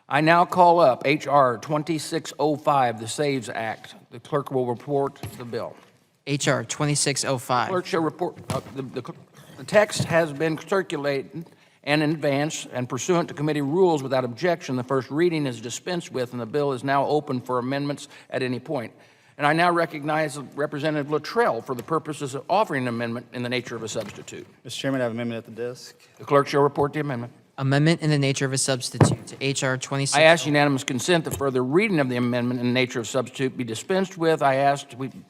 I now call up H.R. 2605, the SAVES Act. The clerk will report the bill. H.R. 2605. Clerk shall report, the text has been circulated and in advance, and pursuant to committee rules without objection, the first reading is dispensed with, and the bill is now open for amendments at any point. And I now recognize Representative Luttrell for the purposes of offering an amendment in the nature of a substitute. Mr. Chairman, I have an amendment at the desk. The clerk shall report the amendment. Amendment in the nature of a substitute to H.R. 2605. I ask unanimous consent that further reading of the amendment in the nature of substitute be dispensed with. I ask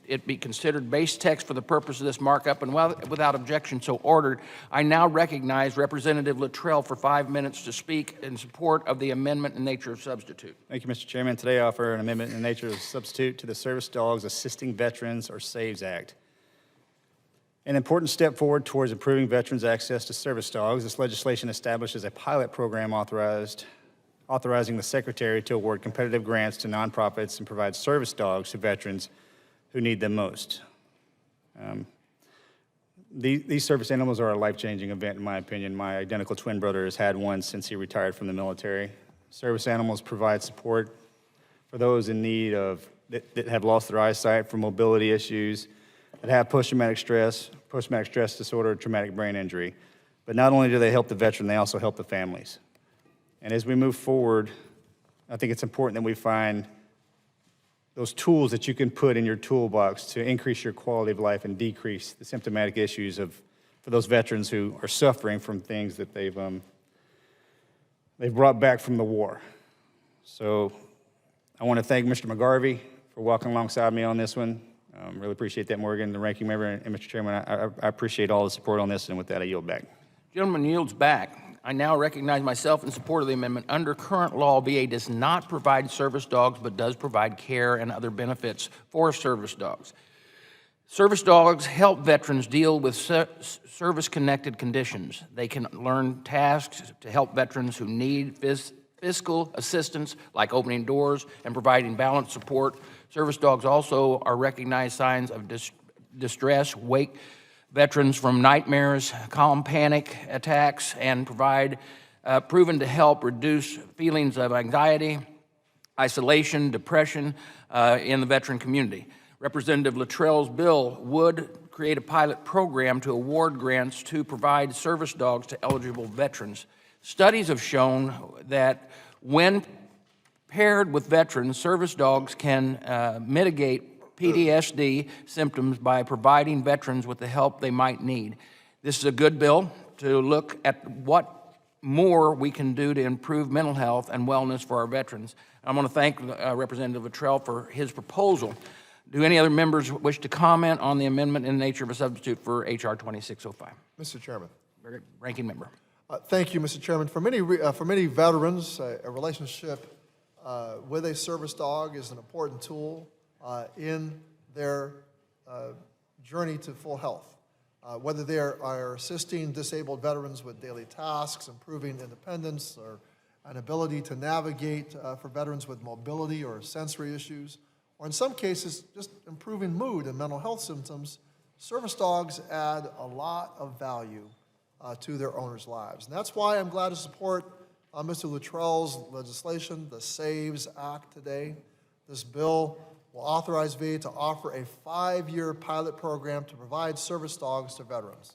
it be considered base text for the purpose of this markup, and without objection so ordered. I now recognize Representative Luttrell for 5 minutes to speak in support of the amendment in nature of substitute. Thank you, Mr. Chairman. Today I offer an amendment in the nature of a substitute to the Service Dogs Assisting Veterans, or SAVES Act. An important step forward towards improving veterans' access to service dogs, this legislation establishes a pilot program authorizing the Secretary to award competitive grants to nonprofits and provide service dogs to veterans who need them most. These service animals are a life-changing event, in my opinion. My identical twin brother has had one since he retired from the military. Service animals provide support for those in need of, that have lost their eyesight, for mobility issues, that have post-traumatic stress disorder, traumatic brain injury. But not only do they help the veteran, they also help the families. And as we move forward, I think it's important that we find those tools that you can put in your toolbox to increase your quality of life and decrease the symptomatic issues for those veterans who are suffering from things that they've brought back from the war. So I want to thank Mr. McGarvey for walking alongside me on this one. Really appreciate that, Morgan, the ranking member, and Mr. Chairman, I appreciate all the support on this, and with that, I yield back. Gentleman yields back. I now recognize myself in support of the amendment. Under current law, VA does not provide service dogs, but does provide care and other benefits for service dogs. Service dogs help veterans deal with service-connected conditions. They can learn tasks to help veterans who need fiscal assistance, like opening doors and providing balanced support. Service dogs also are recognized signs of distress, wake veterans from nightmares, calm panic attacks, and proven to help reduce feelings of anxiety, isolation, depression in the veteran community. Representative Luttrell's bill would create a pilot program to award grants to provide service dogs to eligible veterans. Studies have shown that when paired with veterans, service dogs can mitigate PTSD symptoms by providing veterans with the help they might need. This is a good bill to look at what more we can do to improve mental health and wellness for our veterans. I want to thank Representative Luttrell for his proposal. Do any other members wish to comment on the amendment in the nature of a substitute for H.R. 2605? Mr. Chairman. Ranking member. Thank you, Mr. Chairman. For many veterans, a relationship with a service dog is an important tool in their journey to full health. Whether they are assisting disabled veterans with daily tasks, improving independence, or an ability to navigate for veterans with mobility or sensory issues, or in some cases, just improving mood and mental health symptoms, service dogs add a lot of value to their owners' lives. And that's why I'm glad to support Mr. Luttrell's legislation, the SAVES Act, today. This bill will authorize VA to offer a 5-year pilot program to provide service dogs to veterans.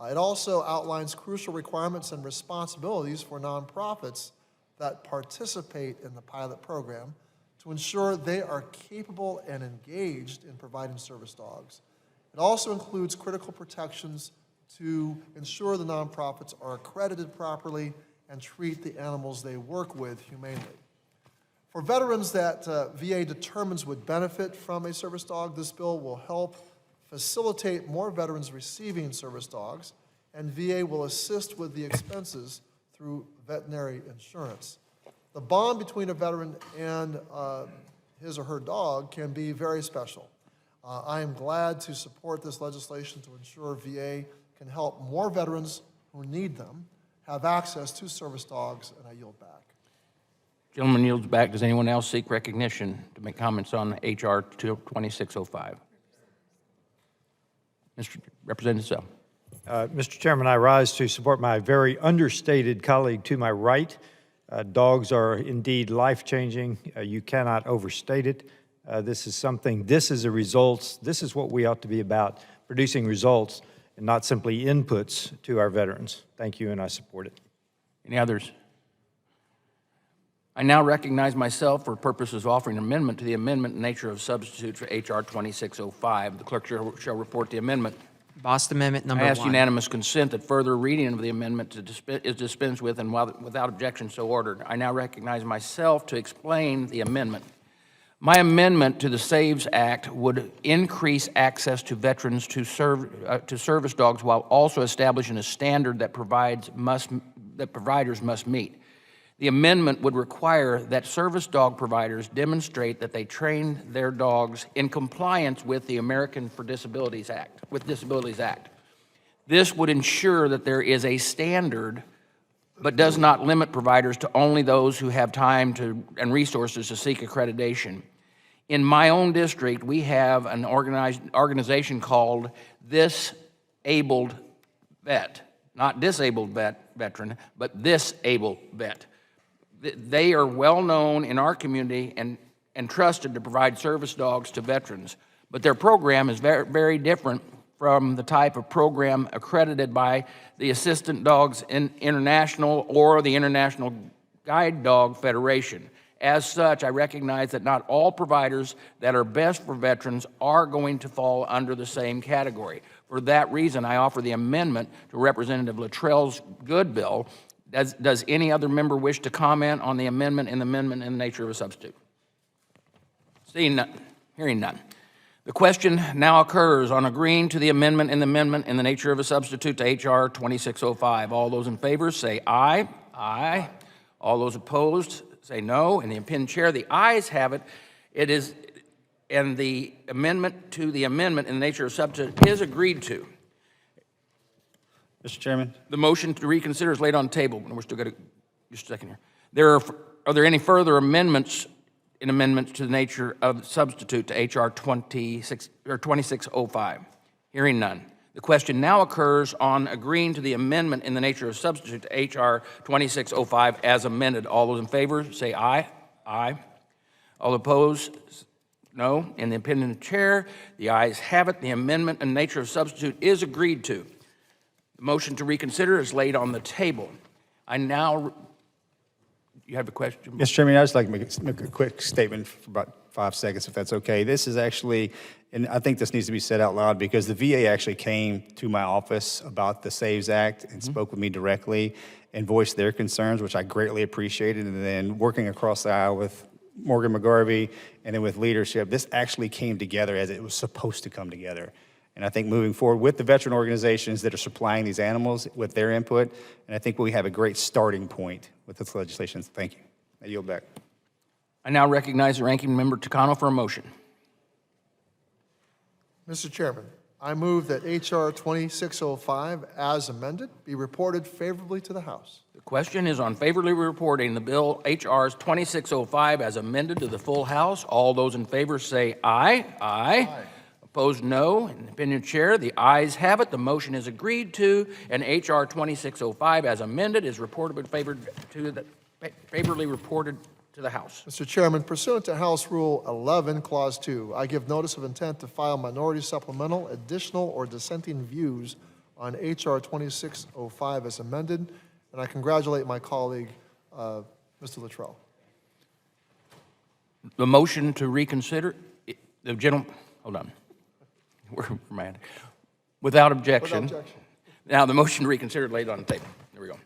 It also outlines crucial requirements and responsibilities for nonprofits that participate in the pilot program to ensure they are capable and engaged in providing service dogs. It also includes critical protections to ensure the nonprofits are accredited properly and treat the animals they work with humanely. For veterans that VA determines would benefit from a service dog, this bill will help facilitate more veterans receiving service dogs, and VA will assist with the expenses through veterinary insurance. The bond between a veteran and his or her dog can be very special. I am glad to support this legislation to ensure VA can help more veterans who need them have access to service dogs, and I yield back. Gentleman yields back. Does anyone else seek recognition to make comments on H.R. 2605? Mr. Representative Sell. Mr. Chairman, I rise to support my very understated colleague to my right. Dogs are indeed life-changing. You cannot overstate it. This is a results. This is what we ought to be about, producing results and not simply inputs to our veterans. Thank you, and I support it. Any others? I now recognize myself for purposes of offering an amendment to the amendment in nature of substitute for H.R. 2605. The clerk shall report the amendment. Bost Amendment number I ask 1. unanimous consent that further reading of the amendment is dispensed with and without objection so ordered. I now recognize myself to explain the amendment. My amendment to the SAVES Act would increase access to veterans to service dogs while also establishing a standard that providers must meet. The amendment would require that service dog providers demonstrate that they train their dogs in compliance with the Americans with Disabilities Act. This would ensure that there is a standard, but does not limit providers to only those who have time and resources to seek accreditation. In my own district, we have an organization called This Abled Vet, not disabled veteran, but This Able Vet. They are well known in our community and trusted to provide service dogs to veterans, but their program is very, very different from the type of program accredited by the Assistant Dogs International or the International Guide Dog Federation. As such, I recognize that not all providers that are best for veterans are going to fall under the same category. For that reason, I offer the amendment to Representative Luttrell's good bill. Does any other member wish to comment on the amendment in the nature of a substitute? Seeing none, hearing none. The question now occurs on agreeing to the amendment in the nature of a substitute to H.R. 2605. All those in favor say aye. Aye. All those opposed say no. And the opinion chair, the ayes have it. It is, and the amendment to the amendment in the nature of a substitute is agreed to. Mr. Chairman? The motion to reconsider is laid on the table, and we're still going to, just a second here. Are there any further amendments to the nature of substitute to H.R. 2605? Hearing none. The question now occurs on agreeing to the amendment in the nature of substitute to H.R. 2605 as amended. All those in favor say aye. Aye. All opposed, no. In the opinion of the chair, the ayes have it. The amendment in the nature of substitute is agreed to. The motion to reconsider is laid on the table. You have a question? Mr. Chairman, I'd just like to make a quick statement for about 5 seconds, if that's okay. This is actually, and I think this needs to be said out loud, because the VA actually came to my office about the SAVES Act and spoke with me directly and voiced their concerns, which I greatly appreciated. And then working across the aisle with Morgan McGarvey and then with leadership, this actually came together as it was supposed to come together. And I think moving forward with the veteran organizations that are supplying these animals with their input, and I think we have a great starting point with this legislation. Thank you. I yield back. I now recognize the ranking member Takano for a motion. Mr. Chairman, I move that H.R. 2605, as amended, be reported favorably to the House. The question is on favorably reporting the bill H.R. 2605 as amended to the full House. All those in favor say aye. Aye. Aye. Opposed, no. In the opinion of the chair, the ayes have it. The motion is agreed to, and H.R. 2605 as amended is favorably reported to the House. Mr. Chairman, pursuant to House Rule 11, Clause 2, I give notice of intent to file minority supplemental, additional, or dissenting views on H.R. 2605 as amended, and I congratulate my colleague, Mr. Luttrell. The motion to reconsider, the gentleman, hold on. We're mad. Without objection. Without objection. Now the motion to reconsider laid on the table. There we go.